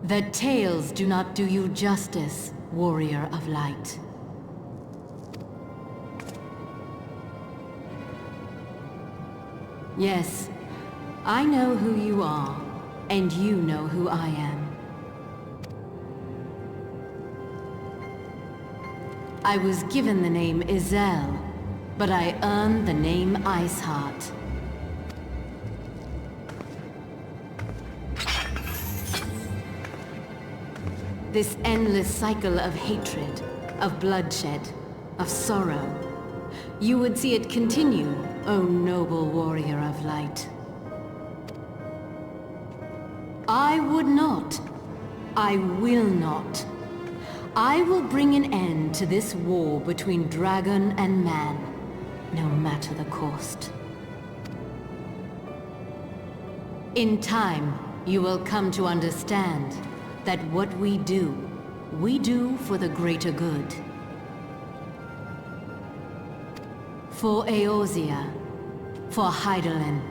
The tales do not do you justice, warrior of light. Yes, I know who you are, and you know who I am. I was given the name Izel, but I earned the name Iceheart. This endless cycle of hatred, of bloodshed, of sorrow. You would see it continue, O noble warrior of light. I would not. I will not. I will bring an end to this war between dragon and man, no matter the cost. In time, you will come to understand that what we do for the greater good. For Eorzea, for Hydaelyn.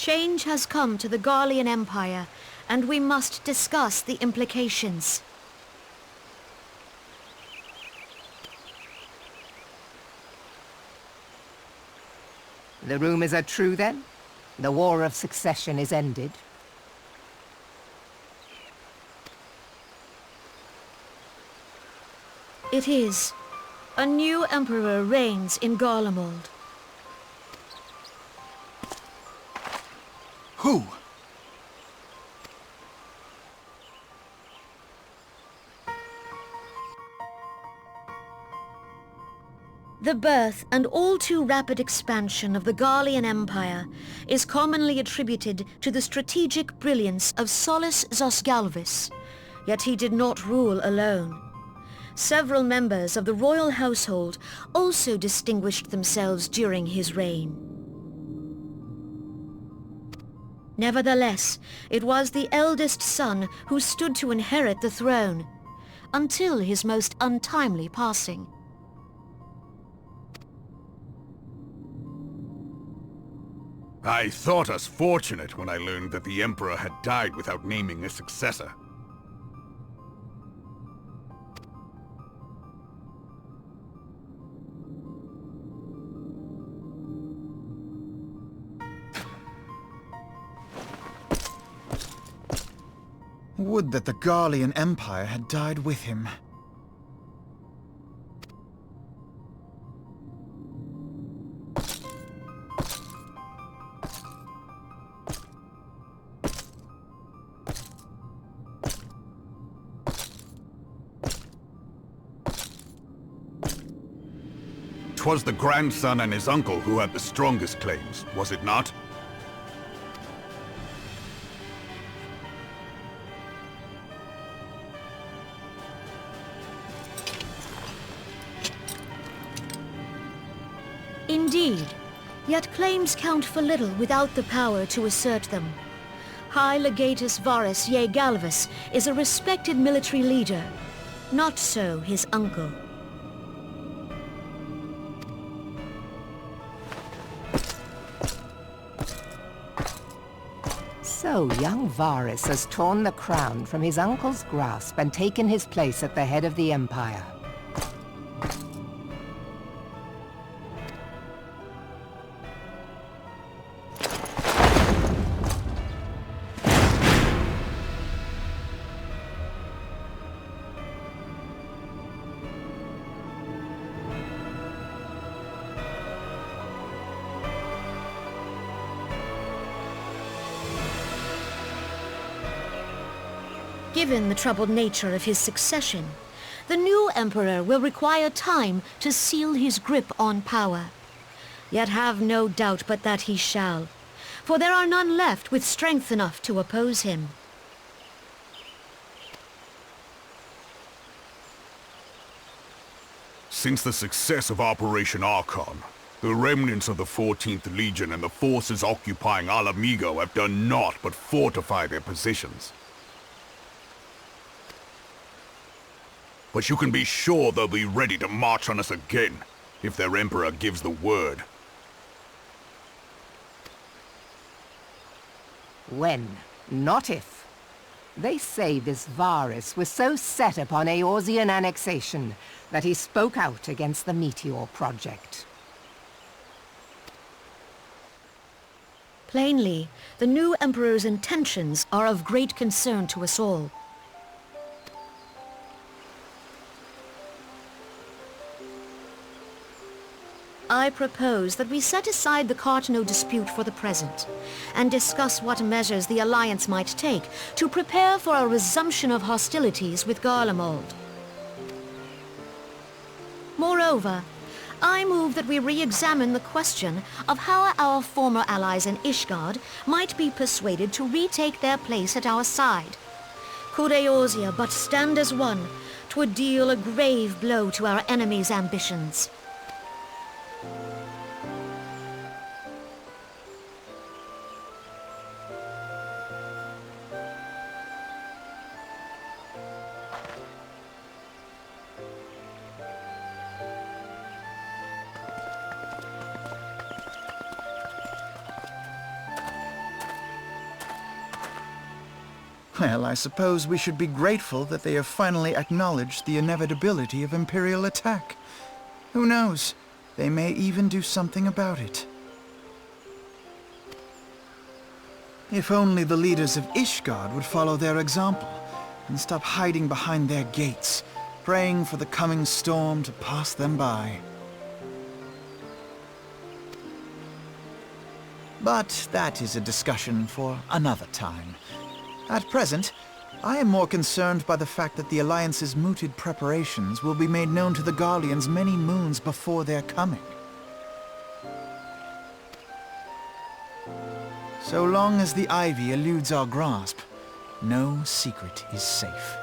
Change has come to the Garlean Empire, and we must discuss the implications. The rumors are true, then? The War of Succession is ended? It is. A new emperor reigns in Garlemald. Who? The birth and all too rapid expansion of the Garlean Empire is commonly attributed to the strategic brilliance of Solus Zosgalvis, yet he did not rule alone. Several members of the royal household also distinguished themselves during his reign. Nevertheless, it was the eldest son who stood to inherit the throne, until his most untimely passing. I thought us fortunate when I learned that the Emperor had died without naming a successor. Would that the Garlean Empire had died with him. 'Twas the grandson and his uncle who had the strongest claims, was it not? Indeed, yet claims count for little without the power to assert them. High Legatus Varus Ye Galvus is a respected military leader. Not so his uncle. So young Varus has torn the crown from his uncle's grasp and taken his place at the head of the Empire. Given the troubled nature of his succession, the new emperor will require time to seal his grip on power. Yet have no doubt but that he shall, for there are none left with strength enough to oppose him. Since the success of Operation Archon, the remnants of the 14th Legion and the forces occupying Alamigo have done naught but fortify their positions. But you can be sure they'll be ready to march on us again, if their Emperor gives the word. When, not if. They say this Varus was so set upon Eorzean annexation that he spoke out against the Meteor Project. Plainly, the new emperor's intentions are of great concern to us all. I propose that we set aside the Cartno dispute for the present, and discuss what measures the Alliance might take to prepare for a resumption of hostilities with Garlemald. Moreover, I move that we re-examine the question of how our former allies in Ishgard might be persuaded to retake their place at our side. Could Eorzea but stand as one, 'twould deal a grave blow to our enemies' ambitions. Well, I suppose we should be grateful that they have finally acknowledged the inevitability of Imperial attack. Who knows? They may even do something about it. If only the leaders of Ishgard would follow their example and stop hiding behind their gates, praying for the coming storm to pass them by. But that is a discussion for another time. At present, I am more concerned by the fact that the Alliance's mooted preparations will be made known to the Garleans many moons before their coming. So long as the ivy eludes our grasp, no secret is safe.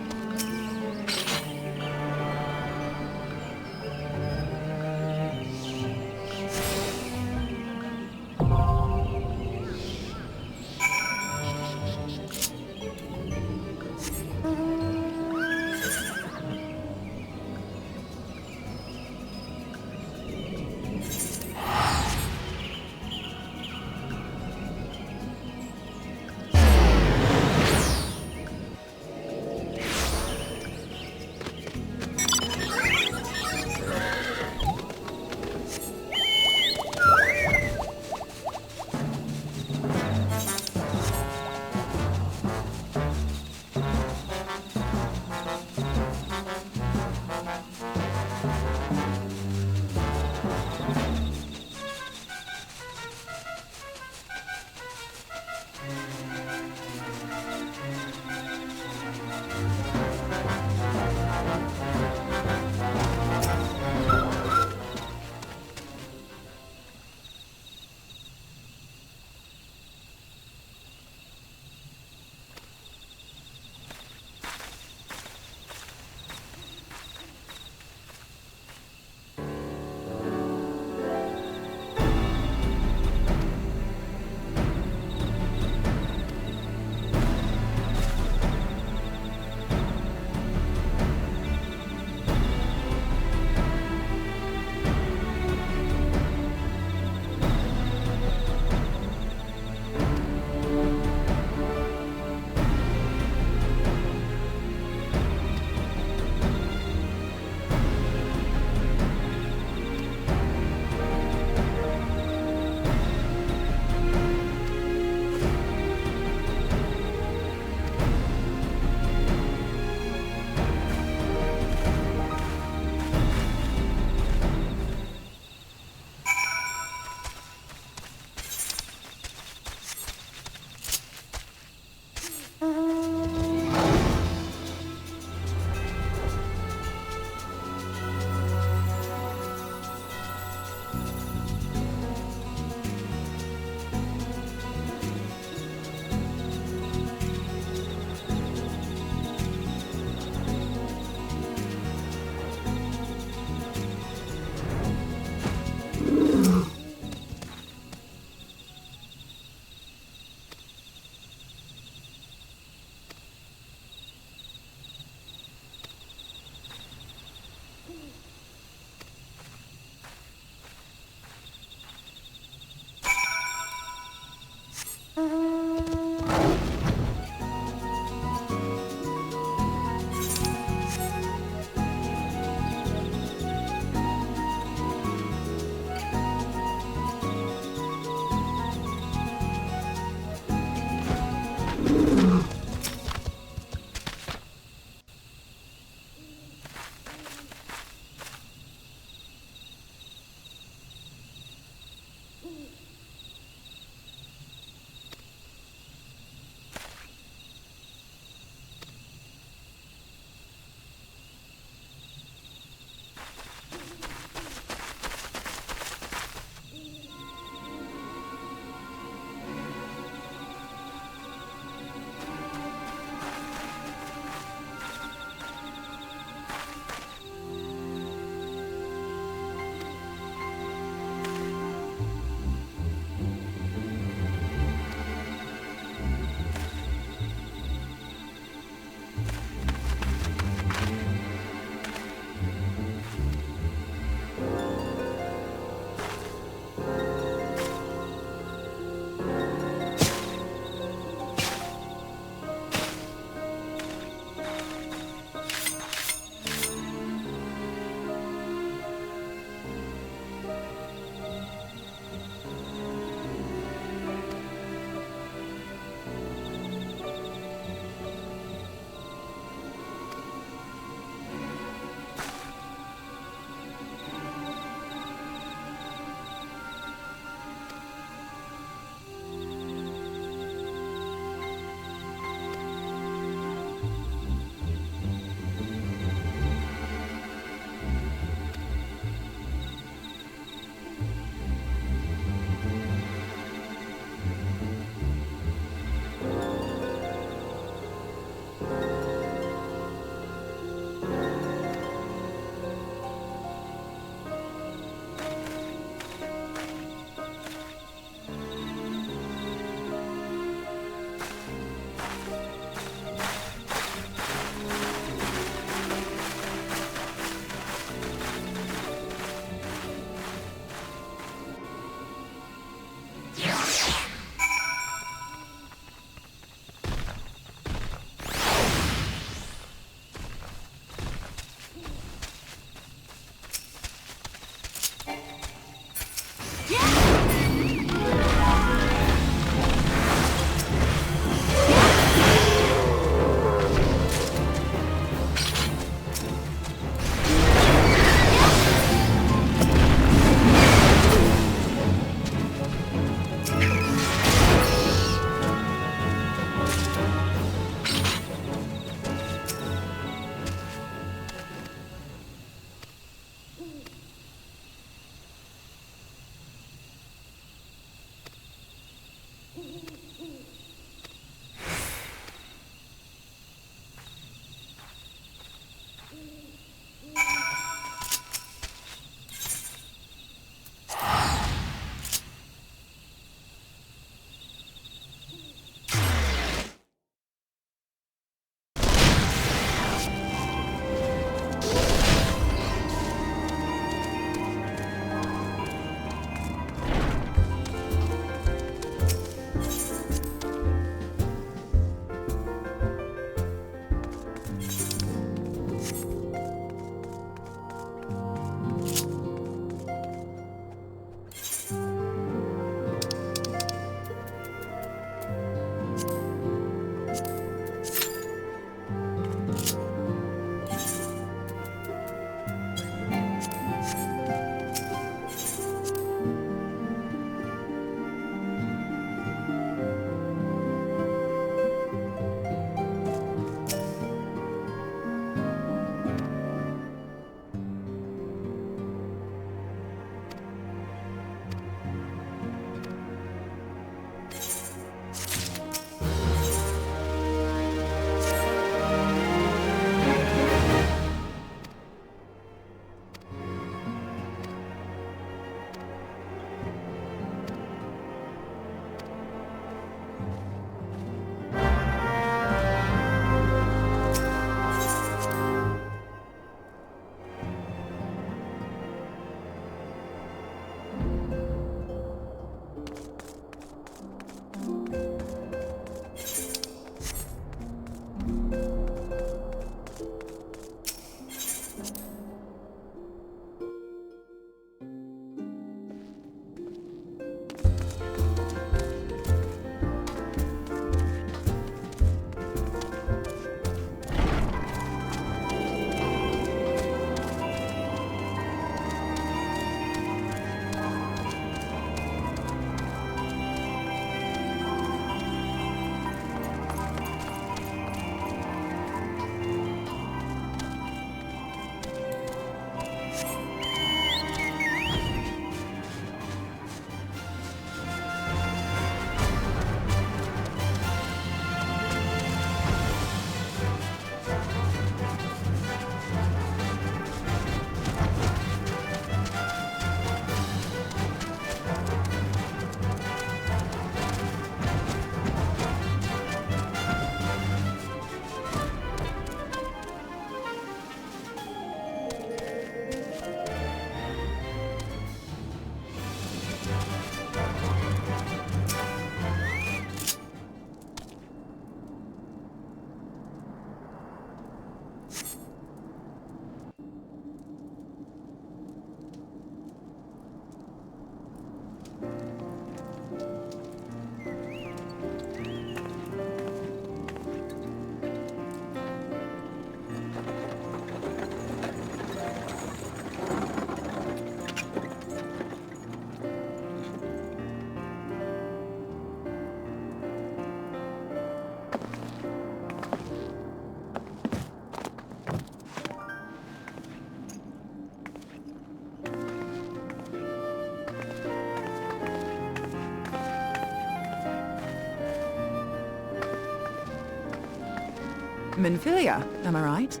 Minfilia, am I right?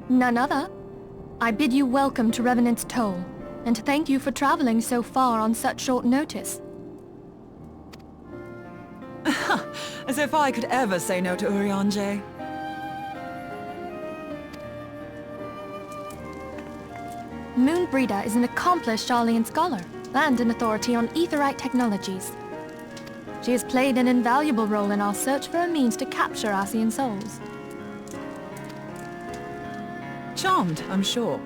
None other. I bid you welcome to Revenant's Toll, and thank you for traveling so far on such short notice. As if I could ever say no to Eorzea. Moonbreeder is an accomplished Sharlayan scholar, and an authority on aetherite technologies. She has played an invaluable role in our search for a means to capture Ascian souls. Charmed, I'm sure.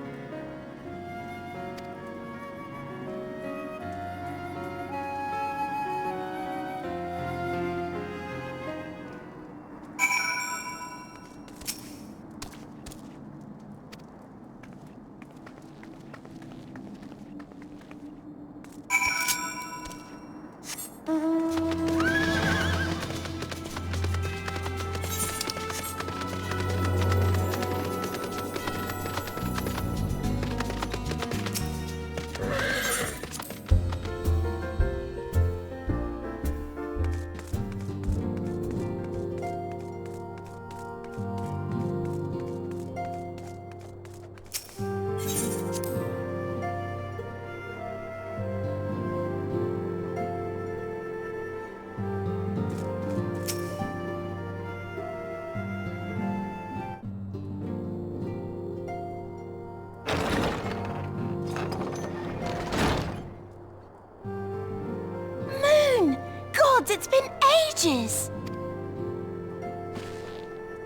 It's been ages!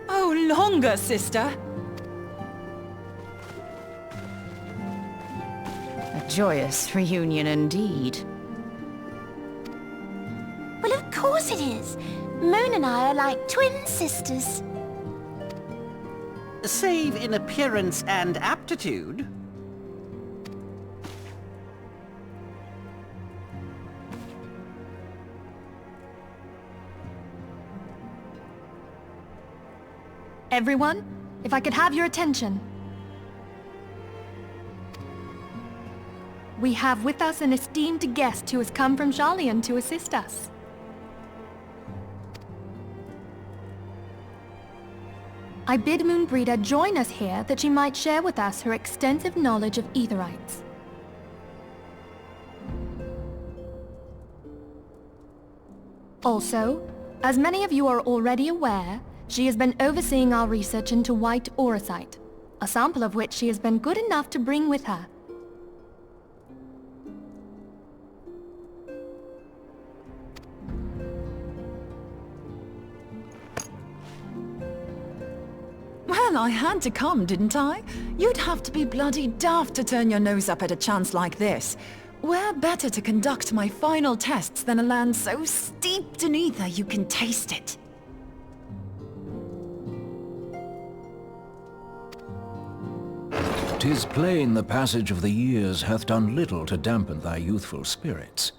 Oh, longer, sister! A joyous reunion indeed. Well, of course it is. Moon and I are like twin sisters. Save in appearance and aptitude. Everyone, if I could have your attention. We have with us an esteemed guest who has come from Sharlayan to assist us. I bid Moonbreeder join us here that she might share with us her extensive knowledge of aetherites. Also, as many of you are already aware, she has been overseeing our research into white auracite, a sample of which she has been good enough to bring with her. Well, I had to come, didn't I? You'd have to be bloody daft to turn your nose up at a chance like this. Where better to conduct my final tests than a land so steeped in ether you can taste it? 'Tis plain the passage of the years hath done little to dampen thy youthful spirits.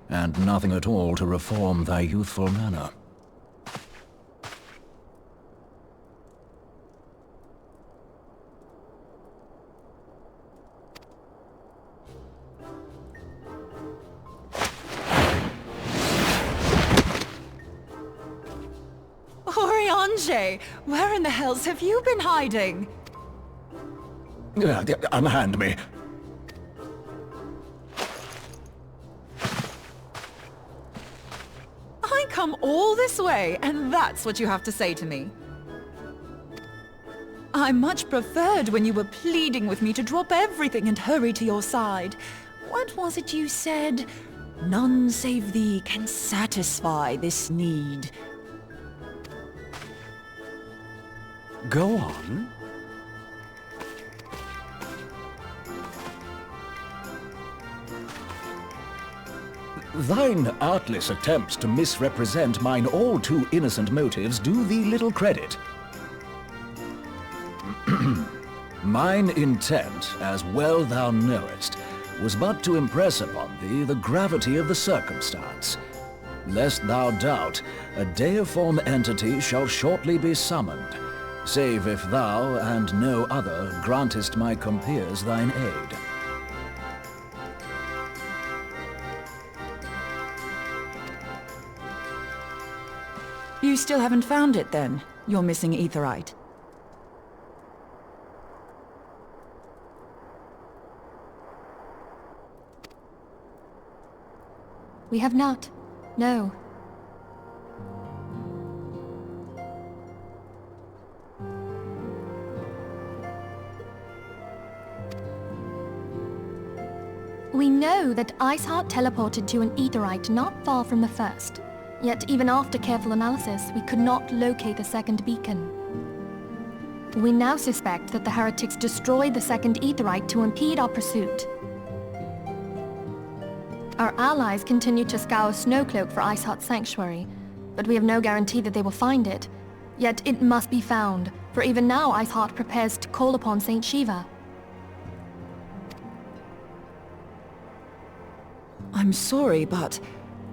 And nothing at all to reform thy youthful manner. Eorzea, where in the hells have you been hiding? Unhand me. I come all this way, and that's what you have to say to me. I much preferred when you were pleading with me to drop everything and hurry to your side. What was it you said? None save thee can satisfy this need. Go on. Thine artless attempts to misrepresent mine all too innocent motives do thee little credit. Mine intent, as well thou knowest, was but to impress upon thee the gravity of the circumstance. Lest thou doubt, a deiform entity shall shortly be summoned, save if thou and no other grantest my compeers thine aid. You still haven't found it then, your missing aetherite? We have not. No. We know that Iceheart teleported to an aetherite not far from the first. Yet even after careful analysis, we could not locate the second beacon. We now suspect that the heretics destroyed the second aetherite to impede our pursuit. Our allies continue to scour Snowcloak for Iceheart's sanctuary, but we have no guarantee that they will find it. Yet it must be found, for even now Iceheart prepares to call upon Saint Shiva. I'm sorry, but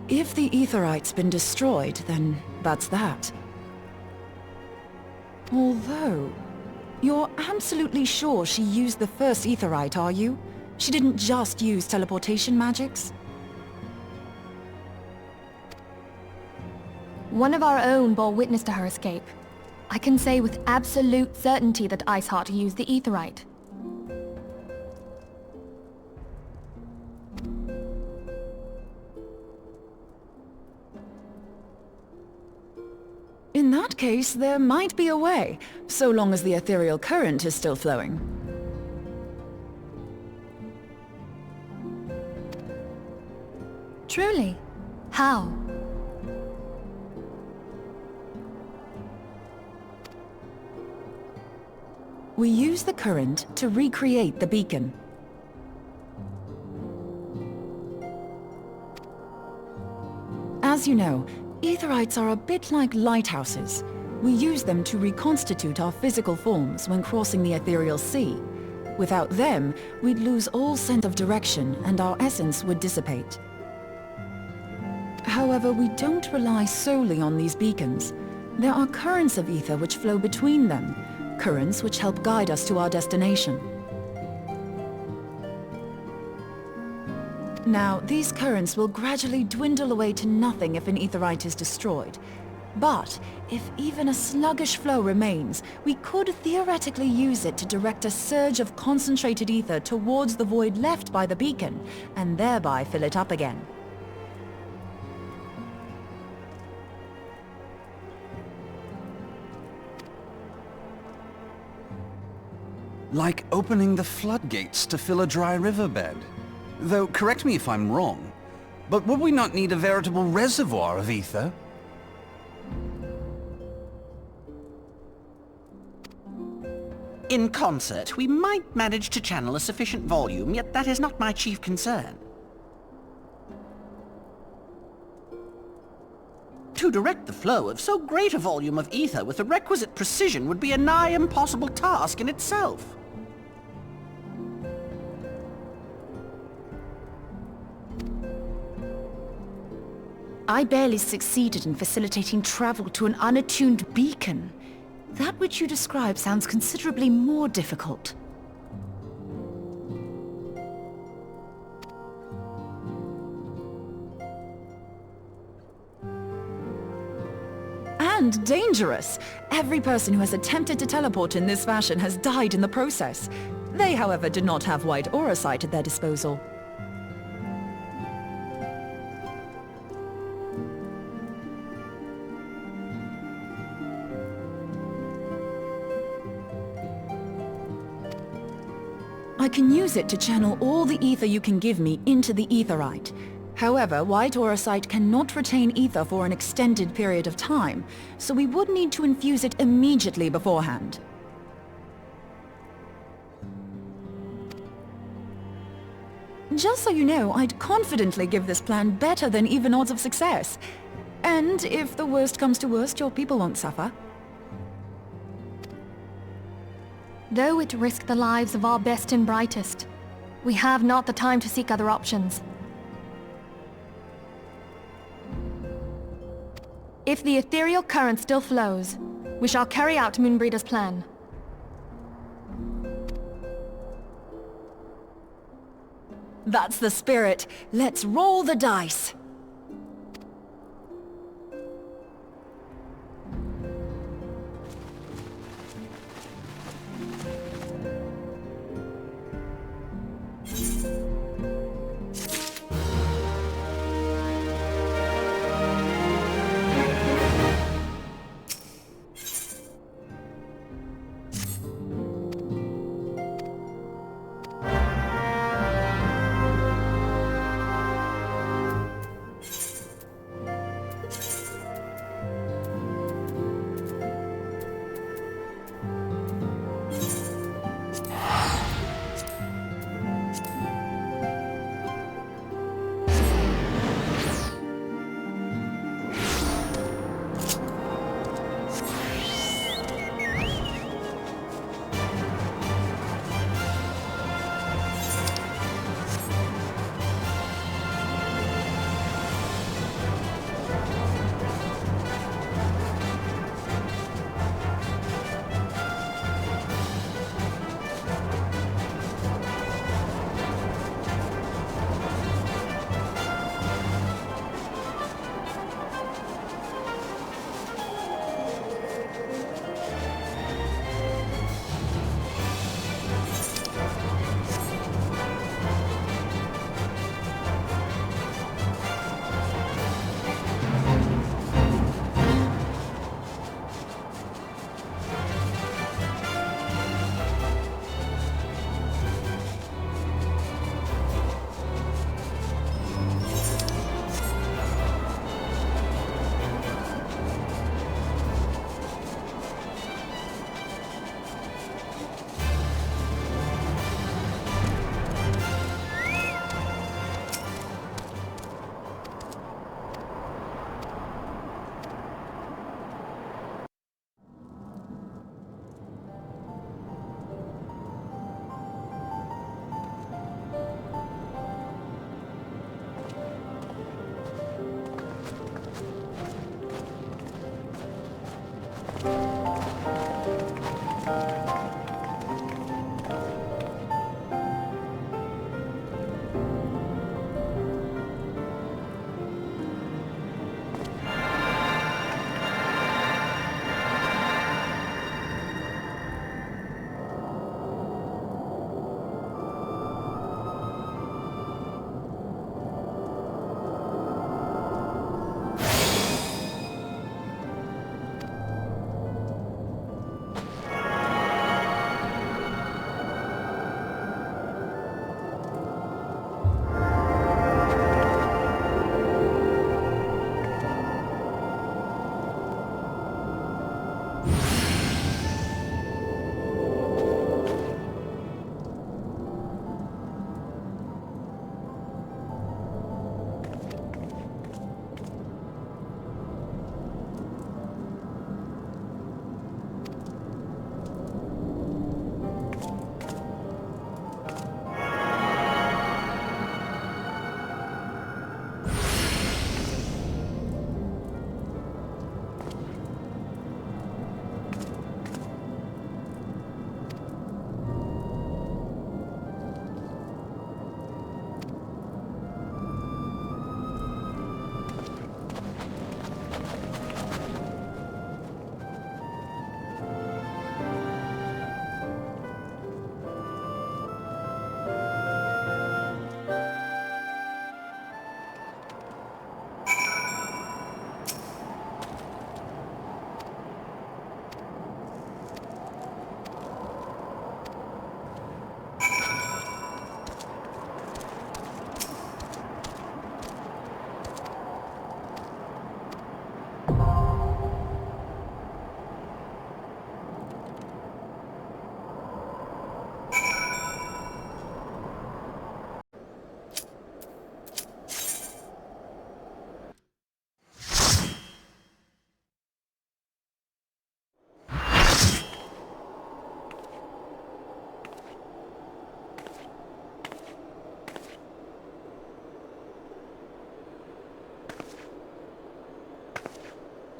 if the aetherite's been destroyed, then that's that. Although, you're absolutely sure she used the first aetherite, are you? She didn't just use teleportation magics? One of our own bore witness to her escape. I can say with absolute certainty that Iceheart used the aetherite. In that case, there might be a way, so long as the ethereal current is still flowing. Truly? How? We use the current to recreate the beacon. As you know, aetherites are a bit like lighthouses. We use them to reconstitute our physical forms when crossing the ethereal sea. Without them, we'd lose all sense of direction and our essence would dissipate. However, we don't rely solely on these beacons. There are currents of ether which flow between them, currents which help guide us to our destination. Now, these currents will gradually dwindle away to nothing if an aetherite is destroyed. But if even a sluggish flow remains, we could theoretically use it to direct a surge of concentrated ether towards the void left by the beacon, and thereby fill it up again. Like opening the floodgates to fill a dry riverbed. Though, correct me if I'm wrong, but would we not need a veritable reservoir of ether? In concert, we might manage to channel a sufficient volume, yet that is not my chief concern. To direct the flow of so great a volume of ether with the requisite precision would be a nigh impossible task in itself. I barely succeeded in facilitating travel to an unattuned beacon. That which you describe sounds considerably more difficult. And dangerous! Every person who has attempted to teleport in this fashion has died in the process. They, however, did not have wide aura sight at their disposal. I can use it to channel all the ether you can give me into the aetherite. However, white aura sight cannot retain ether for an extended period of time, so we would need to infuse it immediately beforehand. Just so you know, I'd confidently give this plan better than even odds of success. And if the worst comes to worst, your people won't suffer. Though it risked the lives of our best and brightest, we have not the time to seek other options. If the ethereal current still flows, We shall carry out Moonbreeder's plan. That's the spirit. Let's roll the dice.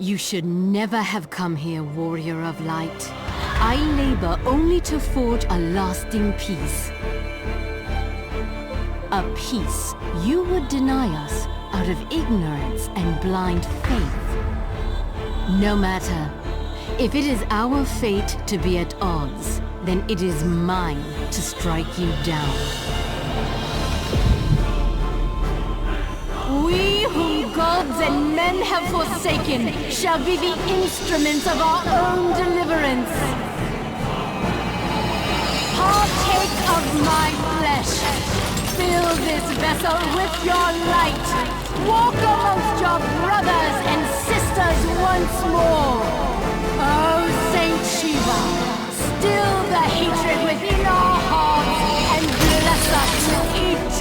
You should never have come here, warrior of light. I labor only to forge a lasting peace. A peace you would deny us out of ignorance and blind faith. No matter. If it is our fate to be at odds, then it is mine to strike you down. We whom gods and men have forsaken shall be the instruments of our own deliverance. Partake of my flesh. Fill this vessel with your light. Walk amongst your brothers and sisters once more. Oh, Saint Shiva, still the hatred within our hearts and bless us with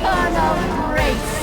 eternal grace.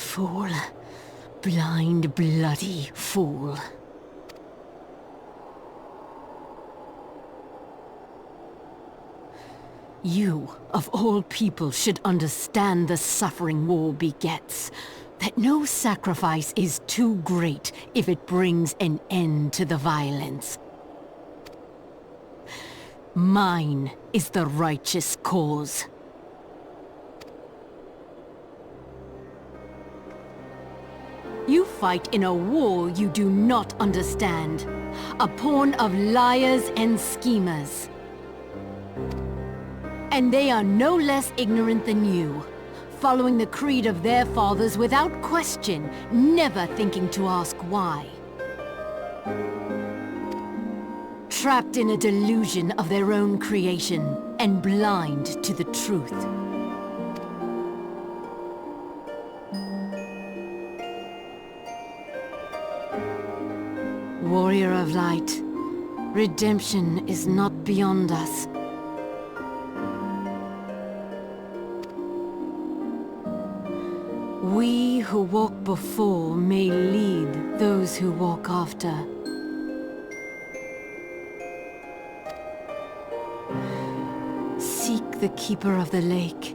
Fool. Blind, bloody fool. You, of all people, should understand the suffering war begets. That no sacrifice is too great if it brings an end to the violence. Mine is the righteous cause. You fight in a war you do not understand. A pawn of liars and schemers. And they are no less ignorant than you, following the creed of their fathers without question, never thinking to ask why. Trapped in a delusion of their own creation, and blind to the truth. Warrior of light, redemption is not beyond us. We who walk before may lead those who walk after. Seek the Keeper of the Lake.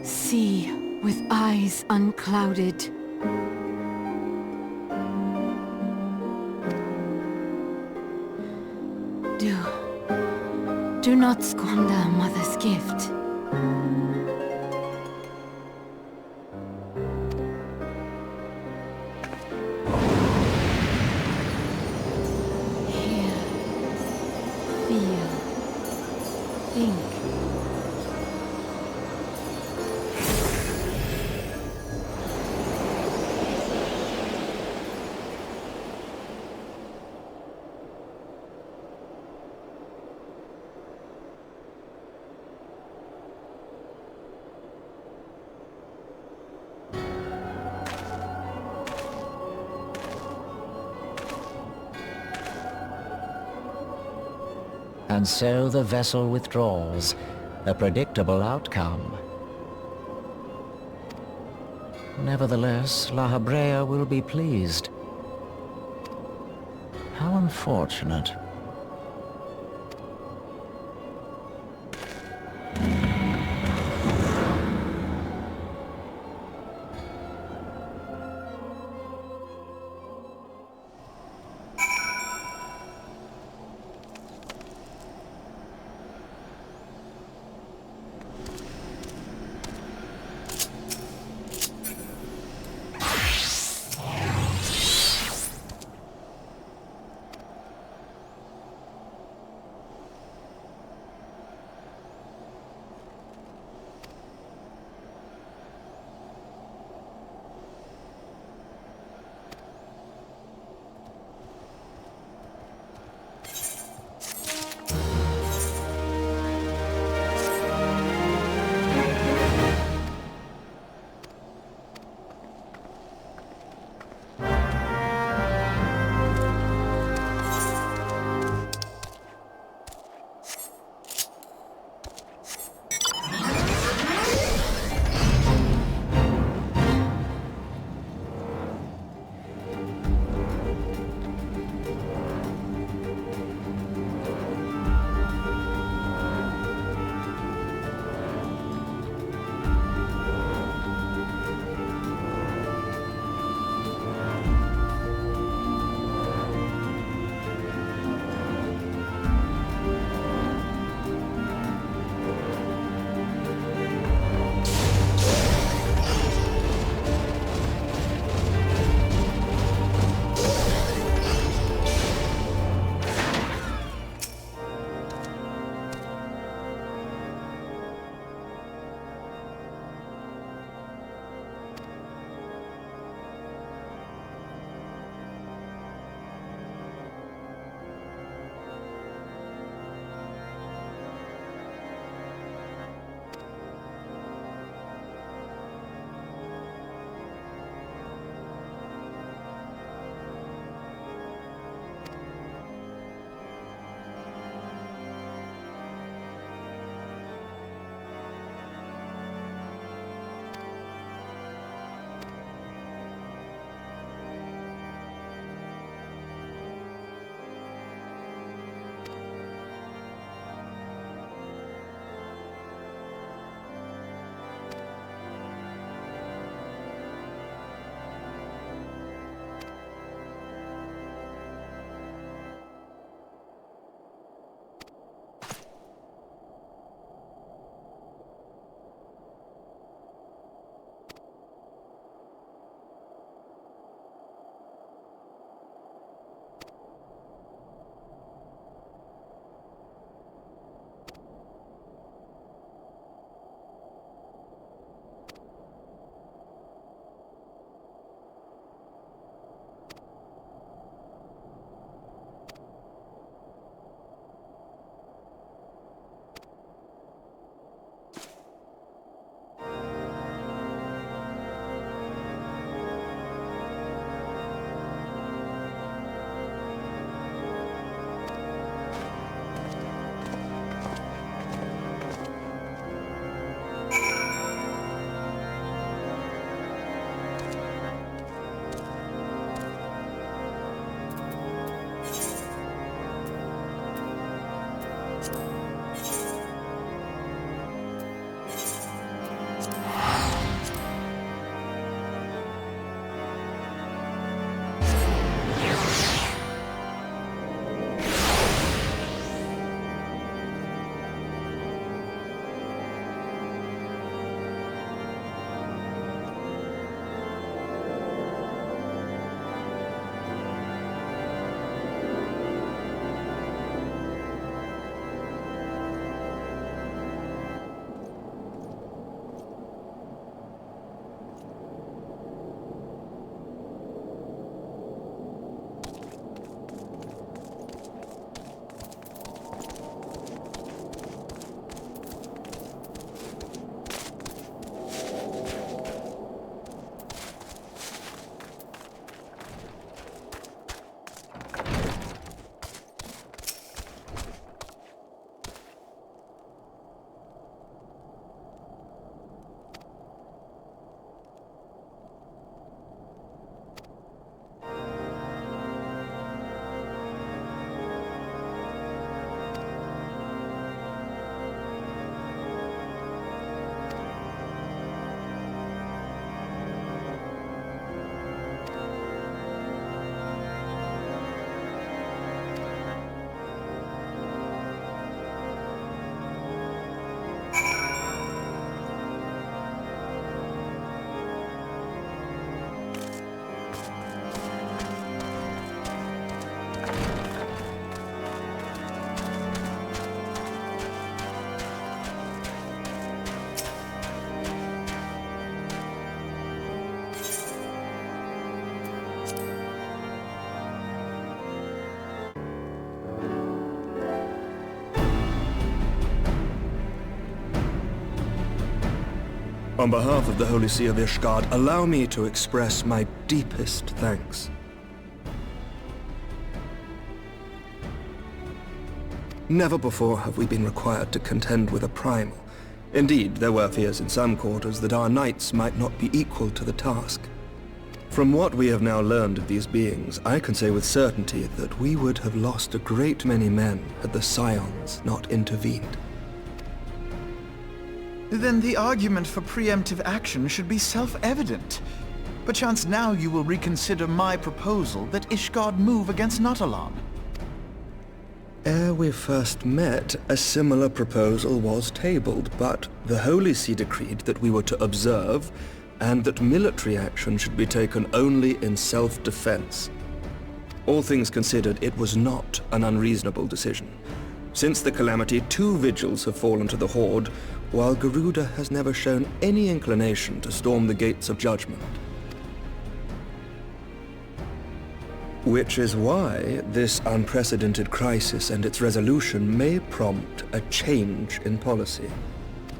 See with eyes unclouded. Do not squander Mother's gift. Hear, feel, think. And so the vessel withdraws, a predictable outcome. Nevertheless, La Habrea will be pleased. How unfortunate. On behalf of the Holy See of Ishgard, allow me to express my deepest thanks. Never before have we been required to contend with a primal. Indeed, there were fears in some quarters that our knights might not be equal to the task. From what we have now learned of these beings, I can say with certainty that we would have lost a great many men had the Scions not intervened. Then the argument for preemptive action should be self-evident. Perchance now you will reconsider my proposal that Ishgard move against Nautalon. Ere we first met, a similar proposal was tabled, but the Holy See decreed that we were to observe, and that military action should be taken only in self-defense. All things considered, it was not an unreasonable decision. Since the calamity, 2 vigils have fallen to the Horde, while Garuda has never shown any inclination to storm the gates of judgment. Which is why this unprecedented crisis and its resolution may prompt a change in policy.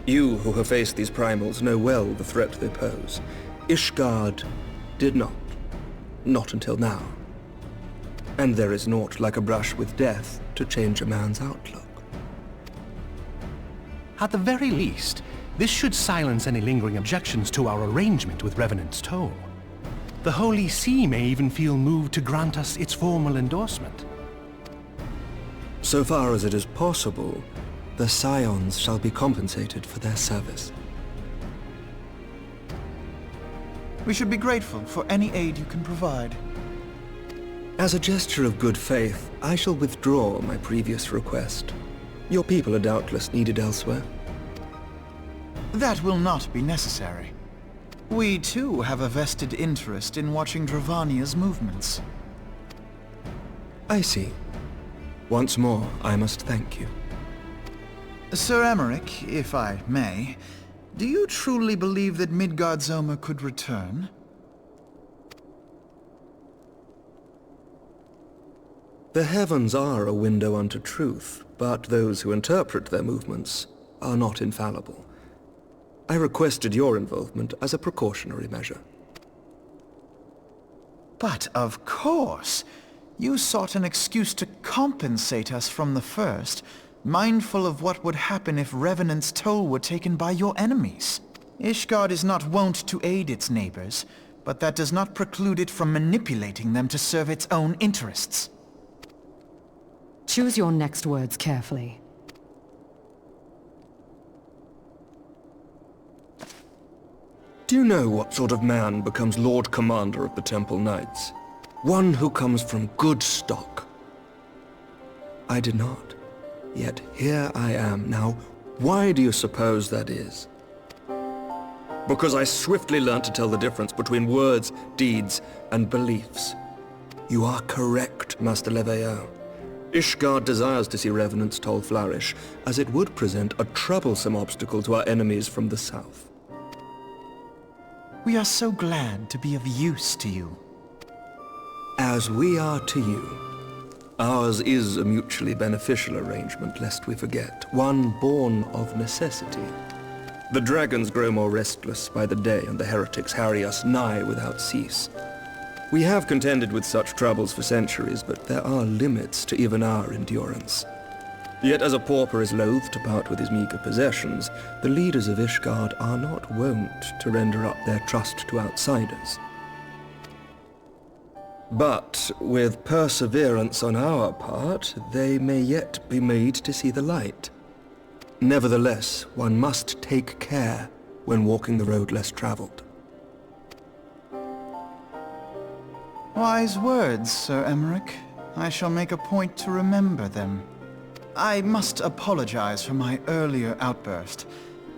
You who have faced these primals know well the threat they pose. Ishgard did not. Not until now. And there is naught like a brush with death to change a man's outlook. At the very least, this should silence any lingering objections to our arrangement with Revenant's Toll. The Holy See may even feel moved to grant us its formal endorsement. So far as it is possible, the Scions shall be compensated for their service. We should be grateful for any aid you can provide. As a gesture of good faith, I shall withdraw my previous request. Your people are doubtless needed elsewhere. That will not be necessary. We too have a vested interest in watching Dravania's movements. I see. Once more, I must thank you. Sir Emmerich, if I may, do you truly believe that Midgard-Zoma could return? The heavens are a window unto truth, but those who interpret their movements are not infallible. I requested your involvement as a precautionary measure. But of course! You sought an excuse to compensate us from the first, mindful of what would happen if Revenant's Toll were taken by your enemies. Ishgard is not wont to aid its neighbors, but that does not preclude it from manipulating them to serve its own interests. Choose your next words carefully. Do you know what sort of man becomes Lord Commander of the Temple Knights? One who comes from good stock. I did not. Yet here I am now. Why do you suppose that is? Because I swiftly learned to tell the difference between words, deeds, and beliefs. You are correct, Master Leveilleur. Ishgard desires to see Revenant's Toll flourish, as it would present a troublesome obstacle to our enemies from the south. We are so glad to be of use to you. As we are to you. Ours is a mutually beneficial arrangement, lest we forget, one born of necessity. The dragons grow more restless by the day, and the heretics harry us nigh without cease. We have contended with such troubles for centuries, but there are limits to even our endurance. Yet as a pauper is loath to part with his meager possessions, the leaders of Ishgard are not wont to render up their trust to outsiders. But with perseverance on our part, they may yet be made to see the light. Nevertheless, one must take care when walking the road less traveled. Wise words, Sir Emmerich. I shall make a point to remember them. I must apologize for my earlier outburst.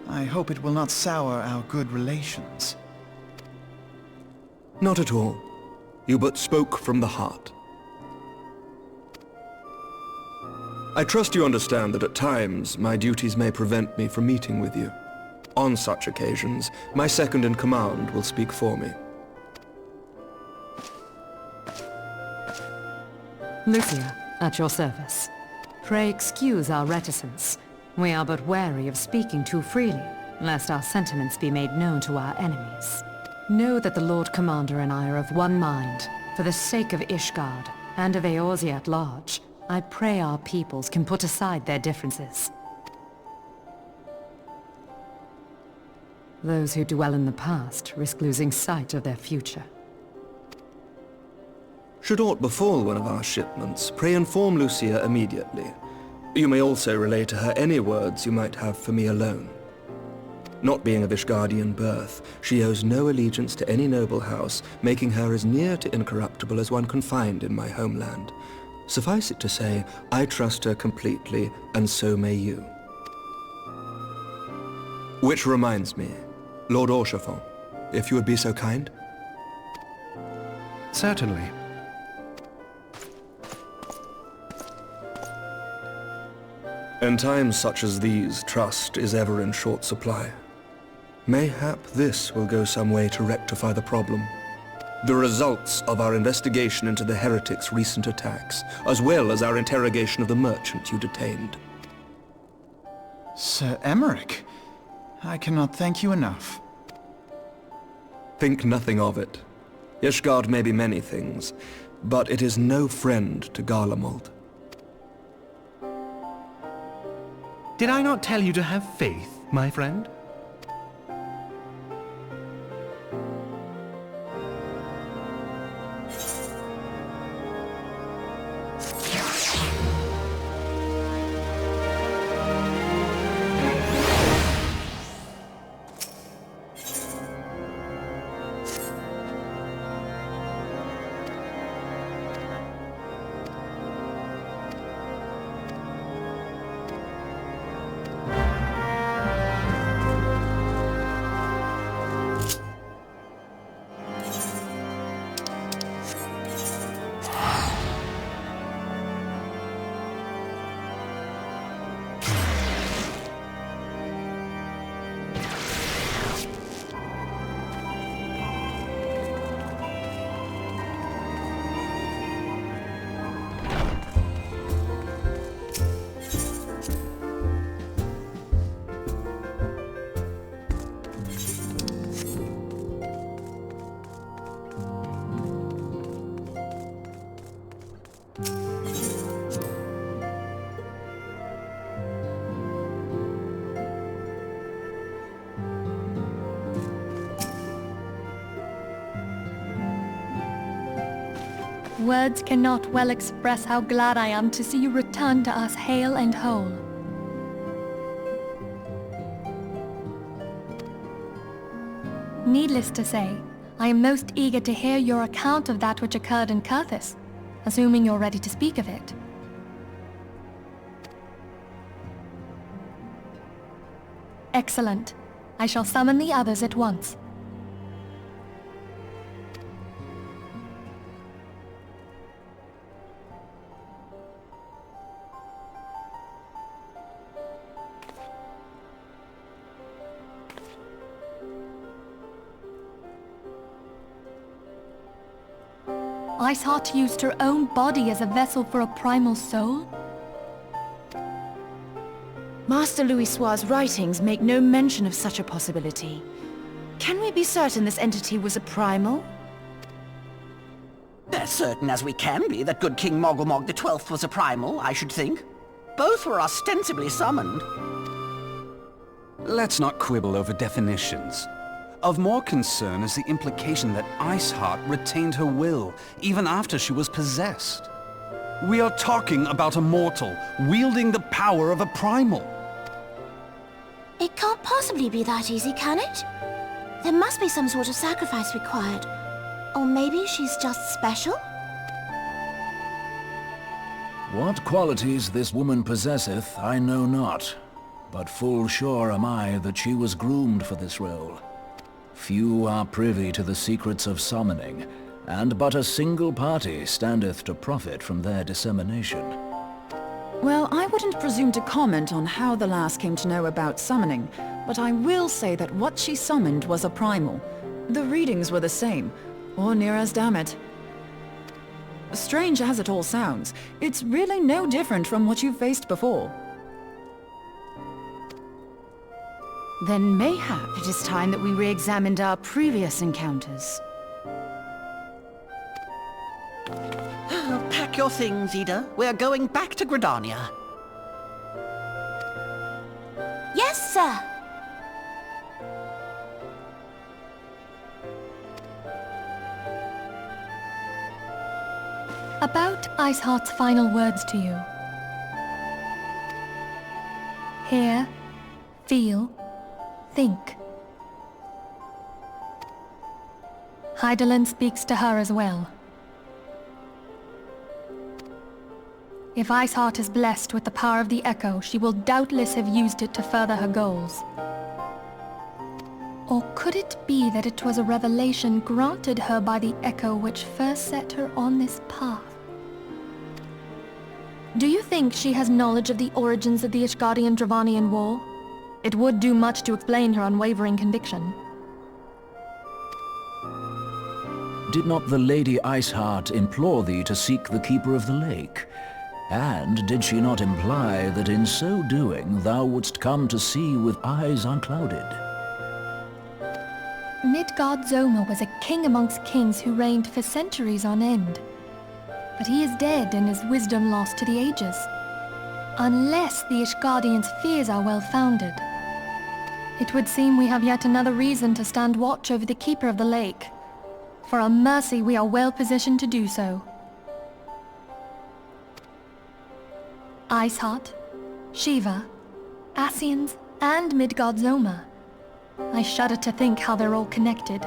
I hope it will not sour our good relations. Not at all. You but spoke from the heart. I trust you understand that at times my duties may prevent me from meeting with you. On such occasions, my second-in-command will speak for me. Lucia, at your service. Pray excuse our reticence. We are but wary of speaking too freely. lest our sentiments be made known to our enemies. Know that the Lord Commander and I are of one mind. For the sake of Ishgard, and of Eorzea at large, I pray our peoples can put aside their differences. Those who dwell in the past risk losing sight of their future. Should aught befall one of our shipments, pray inform Lucia immediately. You may also relay to her any words you might have for me alone. Not being of Ishgardian birth, she owes no allegiance to any noble house, making her as near to incorruptible as one can find in my homeland. Suffice it to say, I trust her completely, and so may you. Which reminds me, Lord Orchefort, if you would be so kind? Certainly. In times such as these, trust is ever in short supply. Mayhap this will go some way to rectify the problem. The results of our investigation into the heretics' recent attacks, as well as our interrogation of the merchant you detained. Sir Emmerich, I cannot thank you enough. Think nothing of it. Ishgard may be many things, but it is no friend to Garlemald. Did I not tell you to have faith, my friend? Words cannot well express how glad I am to see you return to us hale and whole. Needless to say, I am most eager to hear your account of that which occurred in Kurthis, assuming you're ready to speak of it. Excellent. I shall summon the others at once. Iceheart used her own body as a vessel for a primal soul? Master Louisoir's writings make no mention of such a possibility. Can we be certain this entity was a primal? As certain as we can be that good King Mogglmog XII was a primal, I should think. Both were ostensibly summoned. Let's not quibble over definitions. Of more concern is the implication that Iceheart retained her will, even after she was possessed. We are talking about a mortal, wielding the power of a primal. It can't possibly be that easy, can it? There must be some sort of sacrifice required. Or maybe she's just special? What qualities this woman possesseth, I know not. But full sure am I that she was groomed for this role. Few are privy to the secrets of summoning, and but a single party standeth to profit from their dissemination. Well, I wouldn't presume to comment on how the lass came to know about summoning, but I will say that what she summoned was a primal. The readings were the same, or near as damn it. Strange as it all sounds, it's really no different from what you've faced before. Then mayhap it is time that we re-examined our previous encounters. Pack your things, Ida. We're going back to Gridania. Yes, sir. About Iceheart's final words to you. Hear, feel, think. Hydaelyn speaks to her as well. If Iceheart is blessed with the power of the Echo, she will doubtless have used it to further her goals. Or could it be that it was a revelation granted her by the Echo which first set her on this path? Do you think she has knowledge of the origins of the Ishgardian-Dravanian War? It would do much to explain her unwavering conviction. Did not the Lady Iceheart implore thee to seek the Keeper of the Lake? And did she not imply that in so doing thou wouldst come to see with eyes unclouded? Midgard-Zoma was a king amongst kings who reigned for centuries on end. But he is dead and his wisdom lost to the ages. Unless the Ishgardians' fears are well-founded. It would seem we have yet another reason to stand watch over the Keeper of the Lake. For a mercy we are well positioned to do so. Iceheart, Shiva, Ascians, and Midgard-Zoma. I shudder to think how they're all connected.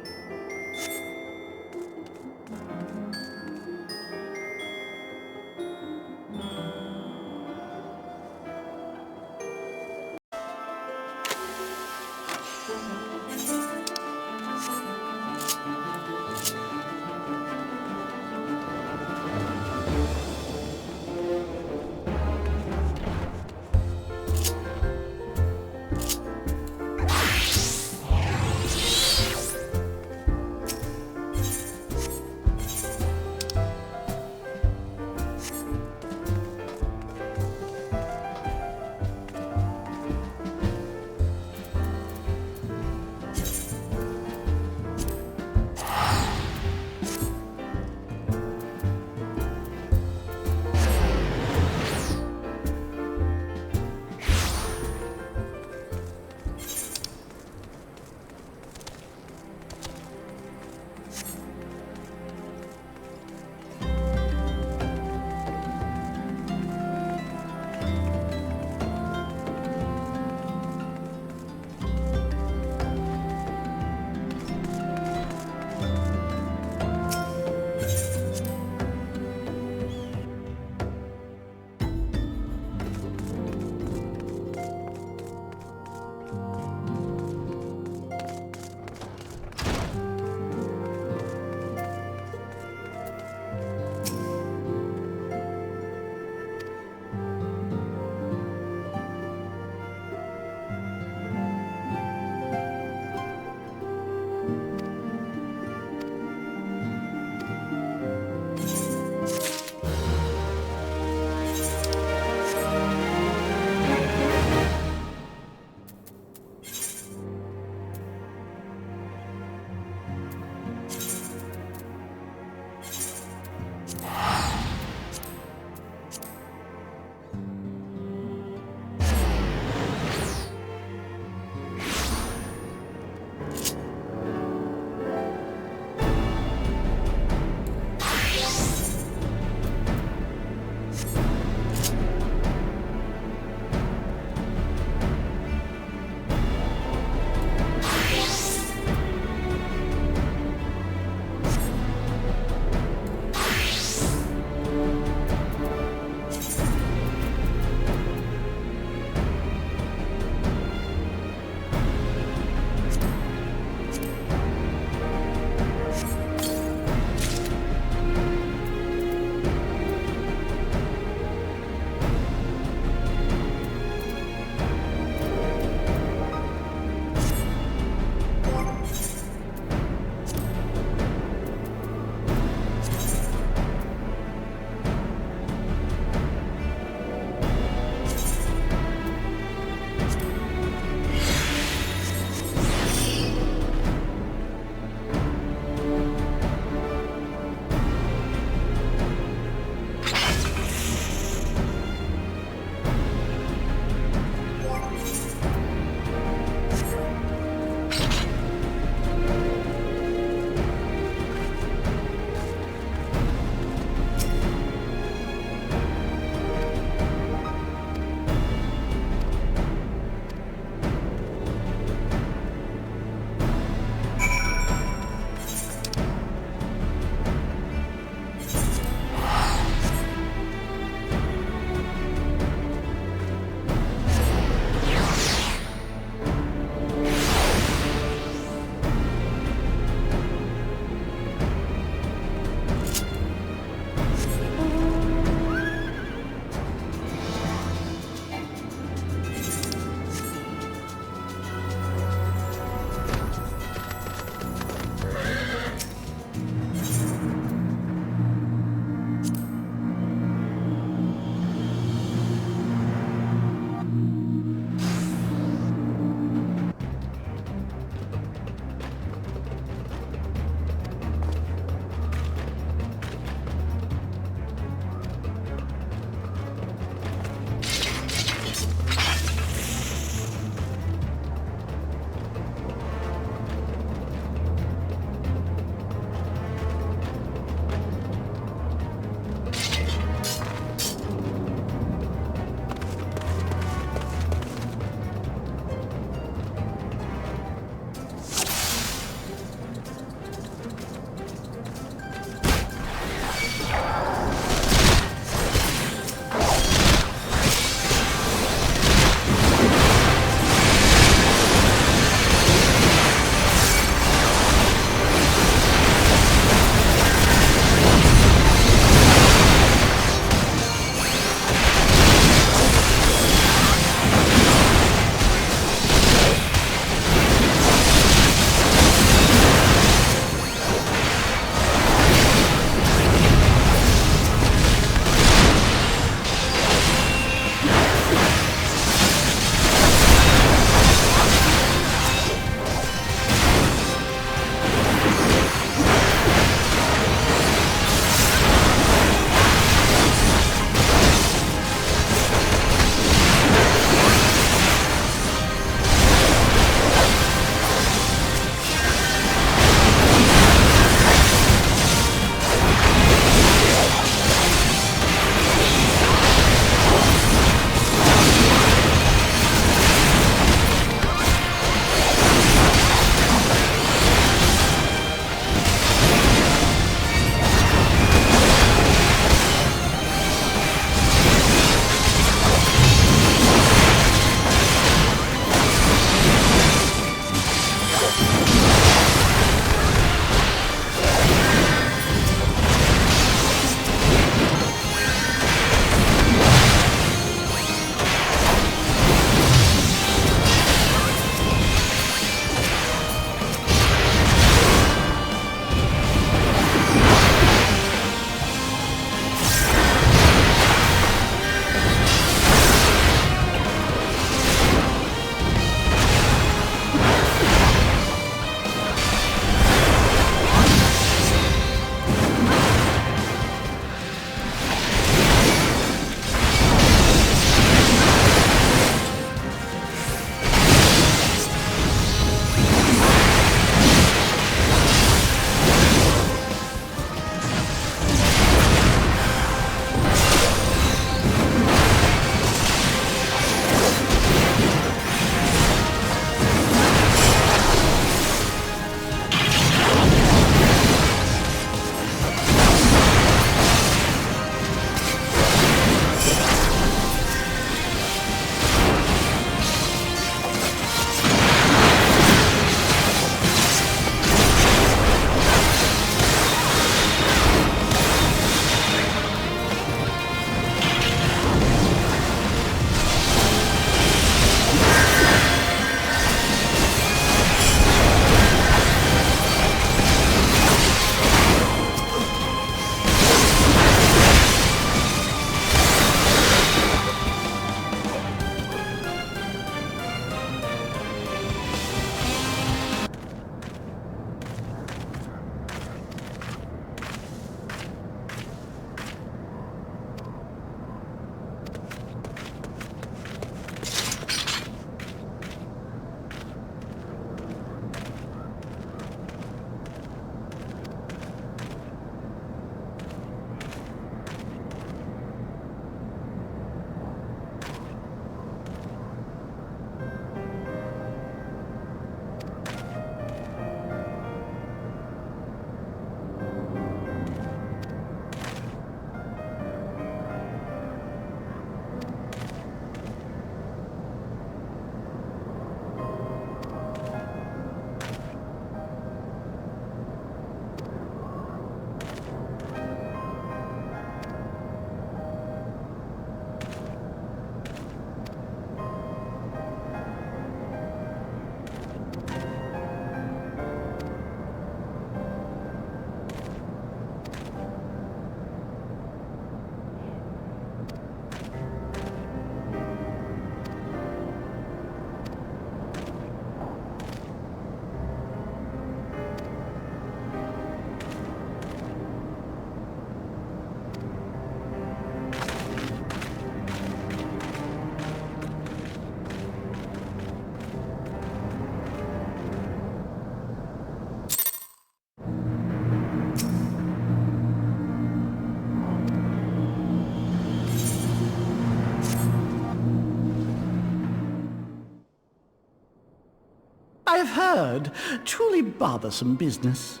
heard. Truly bothersome business.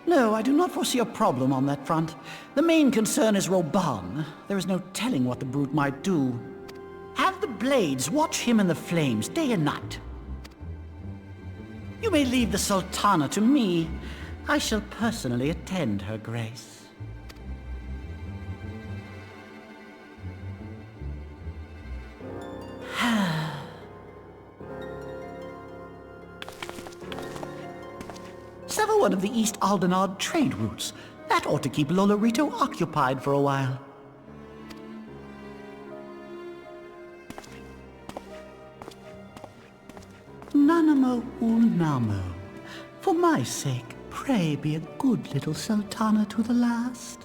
No, I do not foresee a problem on that front. The main concern is Roban. There is no telling what the brute might do. Have the blades watch him in the flames day and night. You may leave the Sultana to me. I shall personally attend her grace. Sever one of the East Aldenard trade routes. That ought to keep Lolorito occupied for a while. Nanamo unamo. For my sake, pray be a good little Sultana to the last.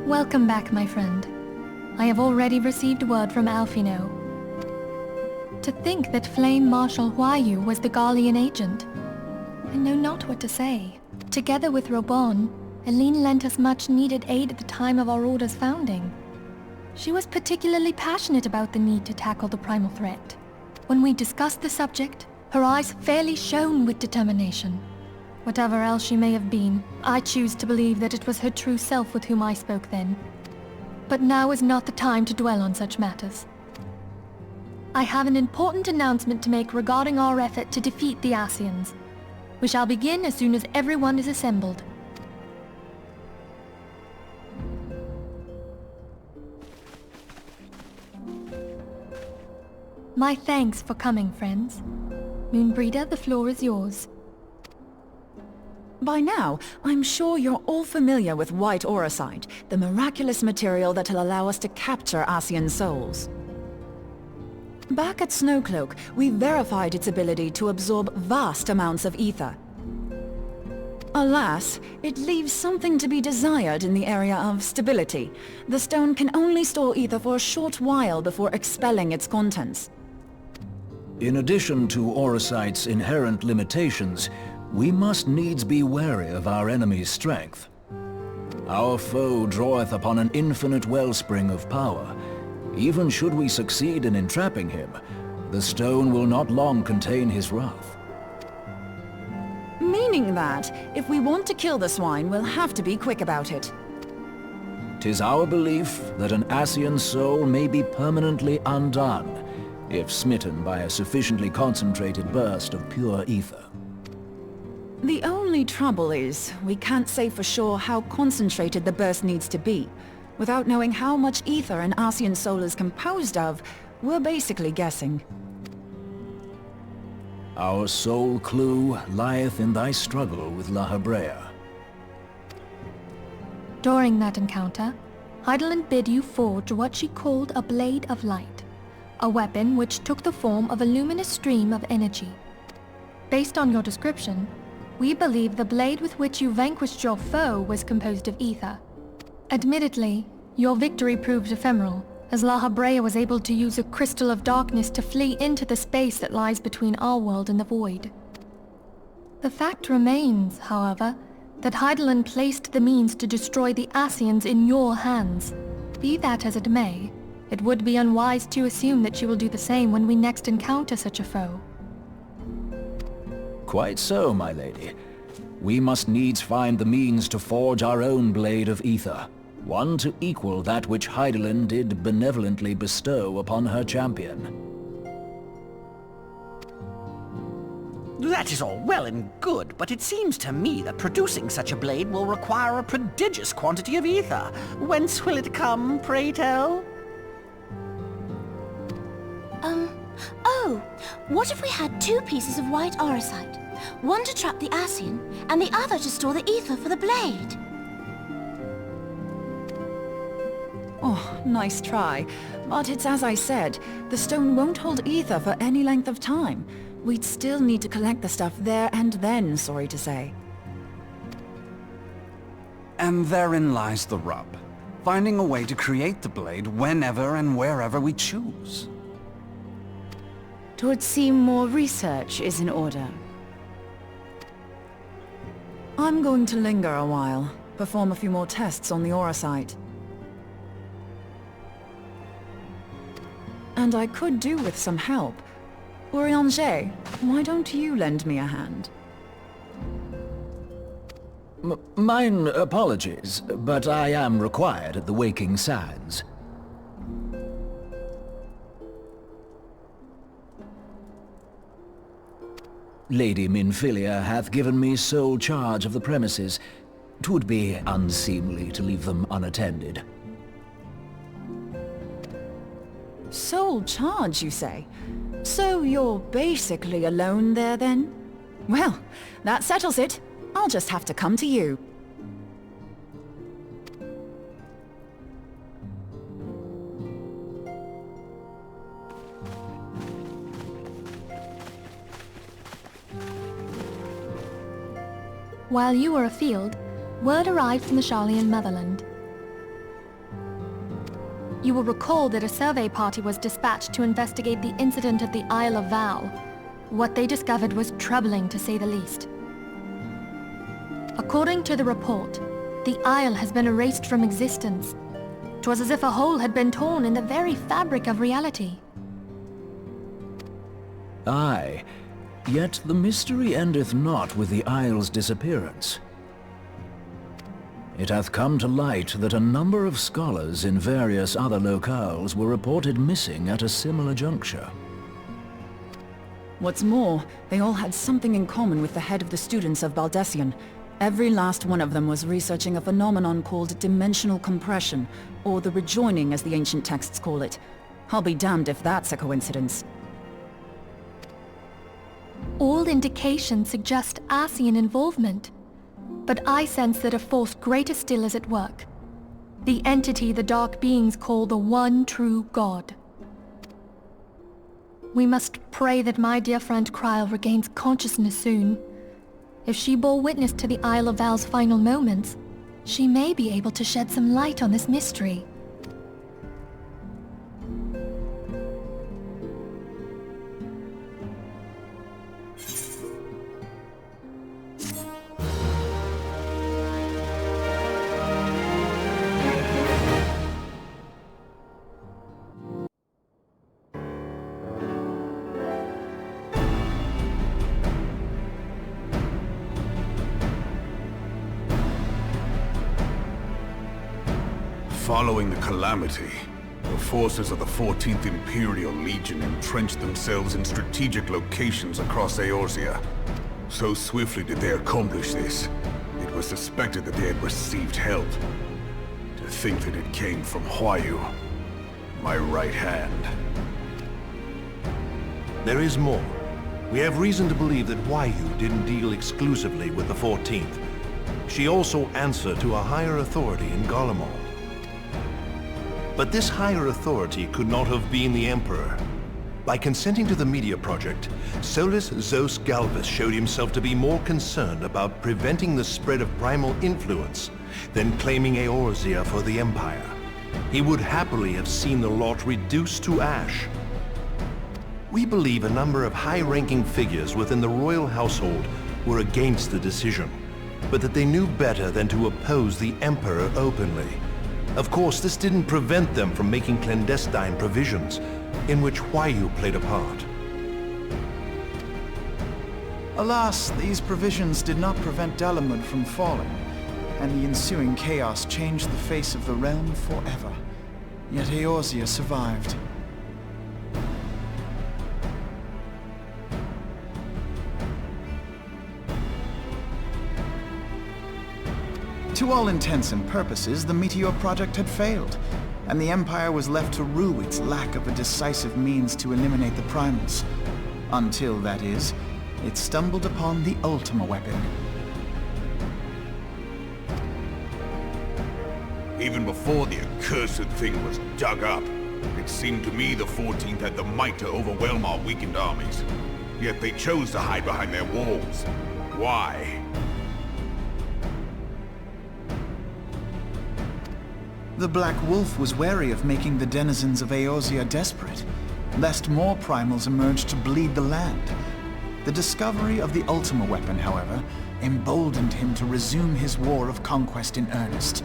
Welcome back, my friend. I have already received word from Alfino. To think that Flame Marshal Huayu was the Garlean agent. I know not what to say. Together with Robon, Eileen lent us much-needed aid at the time of our Order's founding. She was particularly passionate about the need to tackle the primal threat. When we discussed the subject, her eyes fairly shone with determination. Whatever else she may have been, I choose to believe that it was her true self with whom I spoke then. But now is not the time to dwell on such matters. I have an important announcement to make regarding our effort to defeat the Ascians. We shall begin as soon as everyone is assembled. My thanks for coming, friends. Moonbreeder, the floor is yours. By now, I'm sure you're all familiar with white auracite, the miraculous material that'll allow us to capture Ascian souls. Back at Snowcloak, we verified its ability to absorb vast amounts of ether. Alas, it leaves something to be desired in the area of stability. The stone can only store ether for a short while before expelling its contents. In addition to auracite's inherent limitations, we must needs be wary of our enemy's strength. Our foe draweth upon an infinite wellspring of power. Even should we succeed in entrapping him, the stone will not long contain his wrath. Meaning that, if we want to kill the swine, we'll have to be quick about it. 'Tis our belief that an Ascian soul may be permanently undone, if smitten by a sufficiently concentrated burst of pure ether. The only trouble is, we can't say for sure how concentrated the burst needs to be. Without knowing how much ether an Ascian soul is composed of, we're basically guessing. Our sole clue lieth in thy struggle with La Hebrea. During that encounter, Hydaelyn bid you forge what she called a Blade of Light, a weapon which took the form of a luminous stream of energy. Based on your description, we believe the blade with which you vanquished your foe was composed of ether. Admittedly, your victory proved ephemeral, as La Habrea was able to use a crystal of darkness to flee into the space that lies between our world and the void. The fact remains, however, that Hydaelyn placed the means to destroy the Ascians in your hands. Be that as it may, it would be unwise to assume that she will do the same when we next encounter such a foe. Quite so, my lady. We must needs find the means to forge our own blade of ether, one to equal that which Hydaelyn did benevolently bestow upon her champion. That is all well and good, but it seems to me that producing such a blade will require a prodigious quantity of ether. Whence will it come, pray tell? Oh, what if we had 2 pieces of white orosite? One to trap the Ascian, and the other to store the ether for the blade. Oh, nice try. But it's as I said, the stone won't hold ether for any length of time. We'd still need to collect the stuff there and then, sorry to say. And therein lies the rub. Finding a way to create the blade whenever and wherever we choose. 'Twould seem more research is in order. I'm going to linger a while, perform a few more tests on the orosite. And I could do with some help. Eorzea, why don't you lend me a hand? Mine apologies, but I am required at the Waking Sands. Lady Minfilia hath given me sole charge of the premises. 'Twould be unseemly to leave them unattended. Sole charge, you say? So you're basically alone there, then? Well, that settles it. I'll just have to come to you. While you were afield, word arrived from the Sharlayan motherland. You will recall that a survey party was dispatched to investigate the incident at the Isle of Val. What they discovered was troubling, to say the least. According to the report, the Isle has been erased from existence. 'Twas as if a hole had been torn in the very fabric of reality. Aye, yet the mystery endeth not with the Isle's disappearance. It hath come to light that a number of scholars in various other locales were reported missing at a similar juncture. What's more, they all had something in common with the head of the students of Baldesion. Every last one of them was researching a phenomenon called dimensional compression, or the rejoining as the ancient texts call it. I'll be damned if that's a coincidence. All indications suggest Ascian involvement, but I sense that a force greater still is at work. The entity the Dark Beings call the One True God. We must pray that my dear friend Kryl regains consciousness soon. If she bore witness to the Isle of Val's final moments, she may be able to shed some light on this mystery. Following the calamity, the forces of the 14th Imperial Legion entrenched themselves in strategic locations across Eorzea. So swiftly did they accomplish this, it was suspected that they had received help. To think that it came from Huayu, my right hand. There is more. We have reason to believe that Huayu didn't deal exclusively with the 14th. She also answered to a higher authority in Garlemald. But this higher authority could not have been the Emperor. By consenting to the Media Project, Solus Zos Galvus showed himself to be more concerned about preventing the spread of primal influence than claiming Eorzea for the Empire. he would happily have seen the lot reduced to ash. We believe a number of high-ranking figures within the royal household were against the decision, but that they knew better than to oppose the Emperor openly. Of course, this didn't prevent them from making clandestine provisions, in which Huayu played a part. Alas, these provisions did not prevent Dalamud from falling, and the ensuing chaos changed the face of the realm forever. Yet Eorzea survived. To all intents and purposes, the Meteor Project had failed, and the Empire was left to rue its lack of a decisive means to eliminate the primals. Until, that is, it stumbled upon the Ultima weapon. Even before the accursed thing was dug up, it seemed to me the 14th had the might to overwhelm our weakened armies. Yet they chose to hide behind their walls. Why? The Black Wolf was wary of making the denizens of Eorzea desperate, lest more primals emerge to bleed the land. The discovery of the Ultima weapon, however, emboldened him to resume his war of conquest in earnest.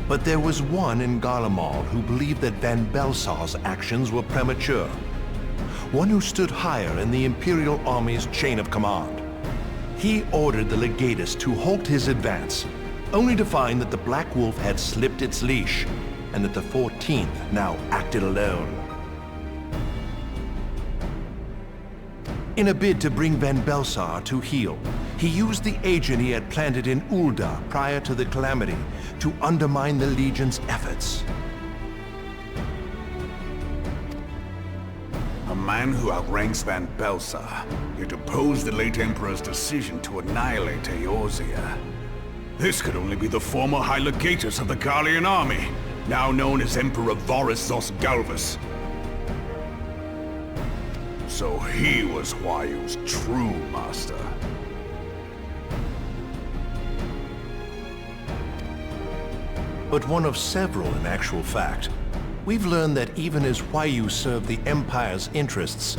But there was one in Garlemald who believed that Van Belsar's actions were premature. One who stood higher in the Imperial Army's chain of command. He ordered the Legatus to halt his advance, only to find that the Black Wolf had slipped its leash, and that the 14th now acted alone. In a bid to bring Van Belsar to heel, he used the agent he had planted in Ul'dah prior to the Calamity to undermine the Legion's efforts. A man who outranks Van Belsar, yet opposed the late Emperor's decision to annihilate Eorzea. This could only be the former High Legatus of the Garlean army, now known as Emperor Varus Zosgalvus. So he was Huayu's true master. But one of several in actual fact. We've learned that even as Huayu served the Empire's interests,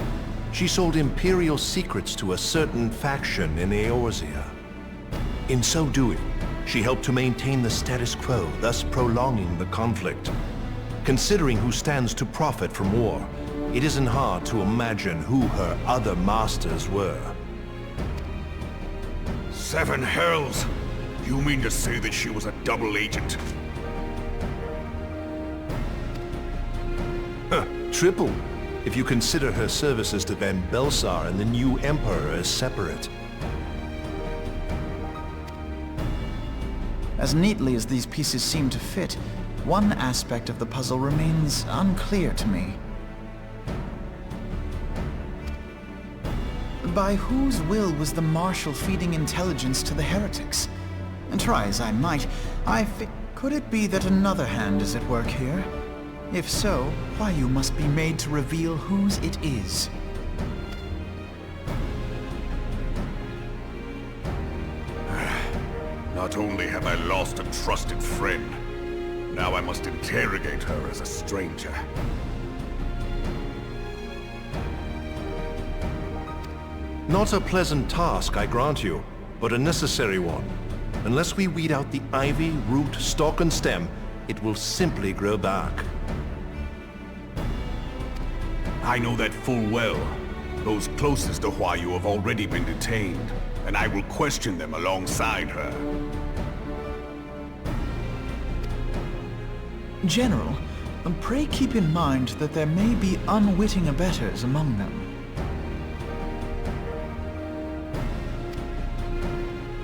she sold Imperial secrets to a certain faction in Eorzea. In so doing, she helped to maintain the status quo, thus prolonging the conflict. Considering who stands to profit from war, it isn't hard to imagine who her other masters were. Seven hells! You mean to say that she was a double agent? Triple, if you consider her services to Van Belsar and the new Emperor as separate. As neatly as these pieces seem to fit, one aspect of the puzzle remains unclear to me. By whose will was the Marshal feeding intelligence to the heretics? And try as I might, could it be that another hand is at work here? If so, Huayu must be made to reveal whose it is. Not only have I lost a trusted friend, now I must interrogate her as a stranger. Not a pleasant task, I grant you, but a necessary one. Unless we weed out the ivy, root, stalk, and stem, it will simply grow back. I know that full well. Those closest to Huayu have already been detained, and I will question them alongside her. General, pray keep in mind that there may be unwitting abettors among them.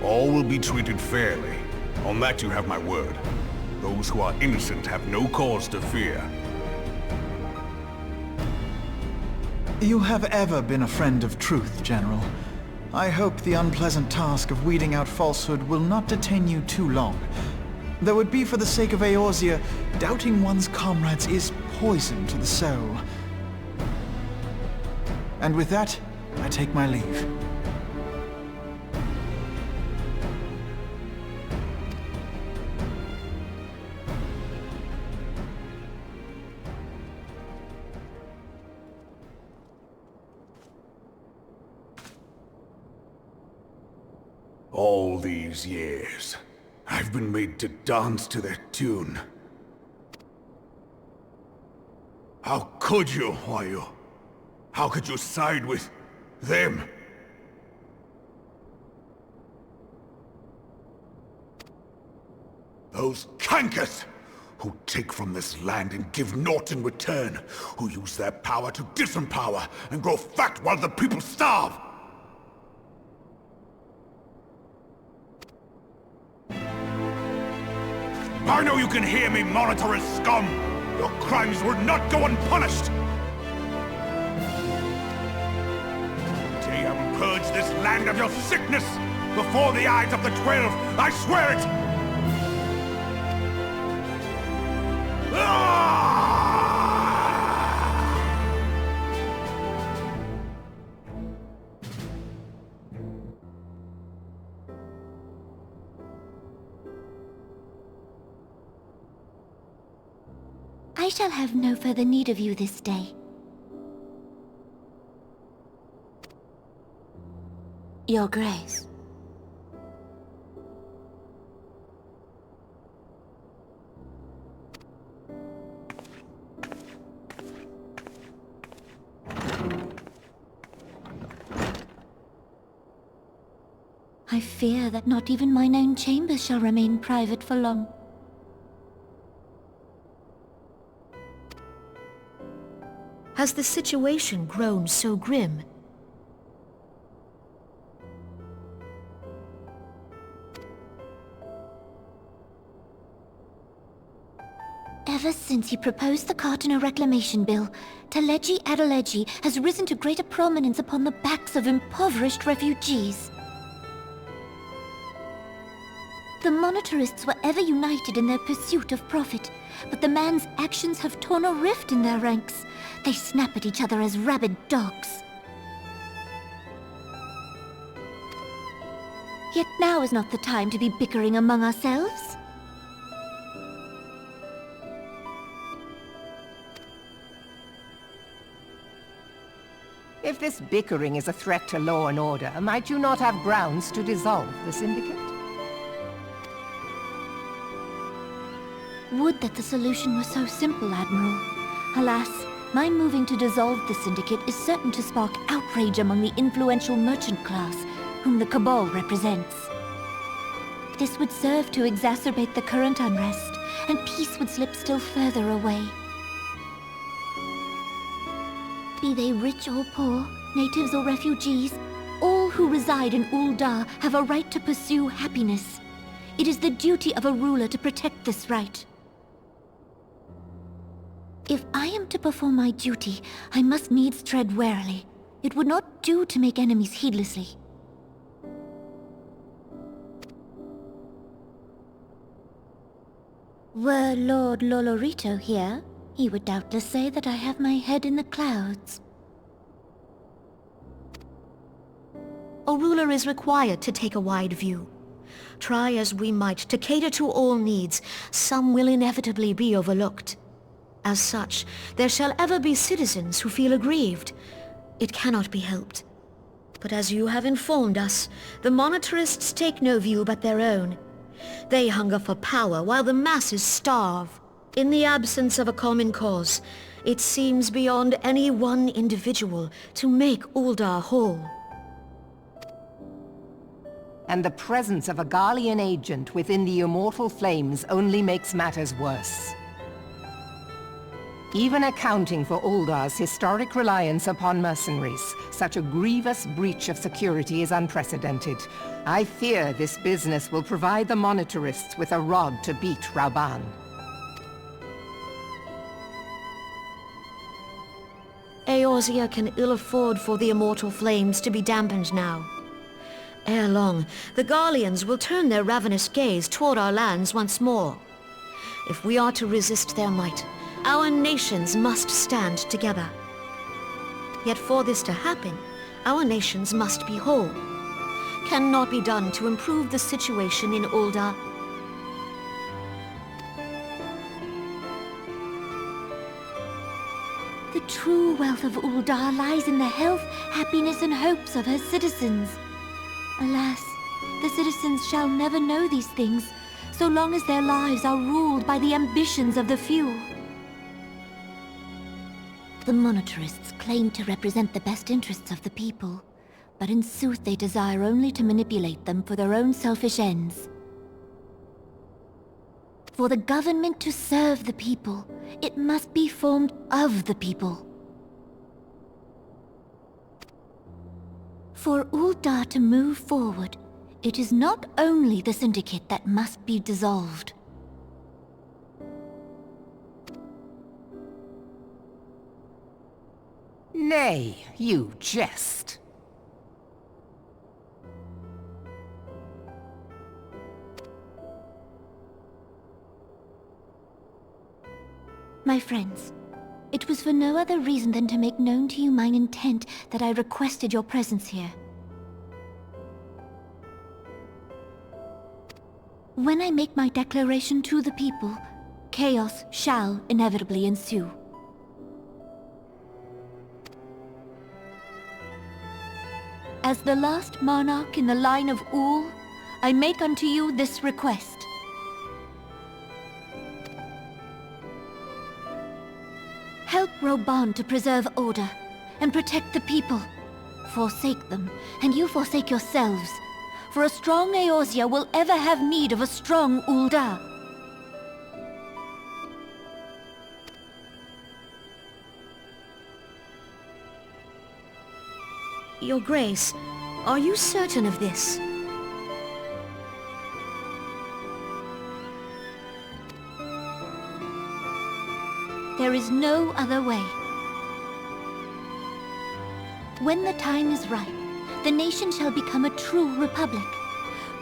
All will be treated fairly. On that you have my word. Those who are innocent have no cause to fear. You have ever been a friend of truth, General. I hope the unpleasant task of weeding out falsehood will not detain you too long. Though it be for the sake of Eorzea, doubting one's comrades is poison to the soul. And with that, I take my leave. All these years, I've been made to dance to their tune. How could you, Huayu? How could you side with them? Those cankers who take from this land and give naught in return, who use their power to disempower and grow fat while the people starve. I know you can hear me, monitorous scum! Your crimes will not go unpunished! Damn, purge this land of your sickness! Before the eyes of the 12, I swear it! I shall have no further need of you this day. Your Grace. I fear that not even mine own chambers shall remain private for long. Has the situation grown so grim? Ever since he proposed the Cartona Reclamation Bill, Taleji Adeleji has risen to greater prominence upon the backs of impoverished refugees. The monetarists were ever united in their pursuit of profit, but the man's actions have torn a rift in their ranks. They snap at each other as rabid dogs. Yet now is not the time to be bickering among ourselves. If this bickering is a threat to law and order, might you not have grounds to dissolve the Syndicate? Would that the solution were so simple, Admiral. Alas, my moving to dissolve the Syndicate is certain to spark outrage among the influential merchant class, whom the Cabal represents. This would serve to exacerbate the current unrest, and peace would slip still further away. Be they rich or poor, natives or refugees, all who reside in Ul'dah have a right to pursue happiness. It is the duty of a ruler to protect this right. If I am to perform my duty, I must needs tread warily. It would not do to make enemies heedlessly. Were Lord Lolorito here, he would doubtless say that I have my head in the clouds. A ruler is required to take a wide view. Try as we might to cater to all needs, some will inevitably be overlooked. As such, there shall ever be citizens who feel aggrieved. It cannot be helped. But as you have informed us, the monetarists take no view but their own. They hunger for power while the masses starve. In the absence of a common cause, it seems beyond any one individual to make Ul'dah whole. And the presence of a Garlean agent within the immortal flames only makes matters worse. Even accounting for Ul'dah's historic reliance upon mercenaries, such a grievous breach of security is unprecedented. I fear this business will provide the monetarists with a rod to beat Rauban. Eorzea can ill afford for the immortal flames to be dampened now. Ere long, the Garleans will turn their ravenous gaze toward our lands once more. If we are to resist their might, our nations must stand together. Yet for this to happen, our nations must be whole. Cannot be done to improve the situation in Ul'dah. The true wealth of Ul'dah lies in the health, happiness, and hopes of her citizens. Alas, The citizens shall never know these things, so long as their lives are ruled by the ambitions of the few. The monetarists claim to represent the best interests of the people, but in sooth they desire only to manipulate them for their own selfish ends. For the government to serve the people, it must be formed of the people. For Ul'dah to move forward, it is not only the Syndicate that must be dissolved. Nay, you jest. My friends, it was for no other reason than to make known to you mine intent that I requested your presence here. When I make my declaration to the people, chaos shall inevitably ensue. As the last monarch in the line of Ul, I make unto you this request. Help Roban to preserve order, and protect the people. Forsake them, and you forsake yourselves, for a strong Eorzea will ever have need of a strong Ul'dah. Your Grace, are you certain of this? There is no other way. When the time is right, the nation shall become a true republic.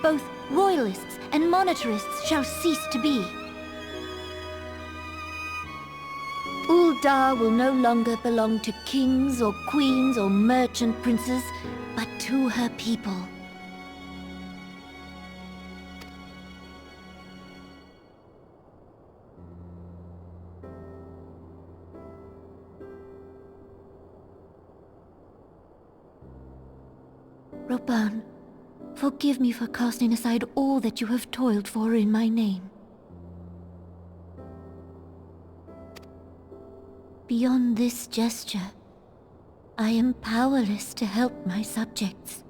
Both royalists and monetarists shall cease to be. Ul'dah will no longer belong to kings or queens or merchant princes, but to her people. Roban, forgive me for casting aside all that you have toiled for in my name. Beyond this gesture, I am powerless to help my subjects.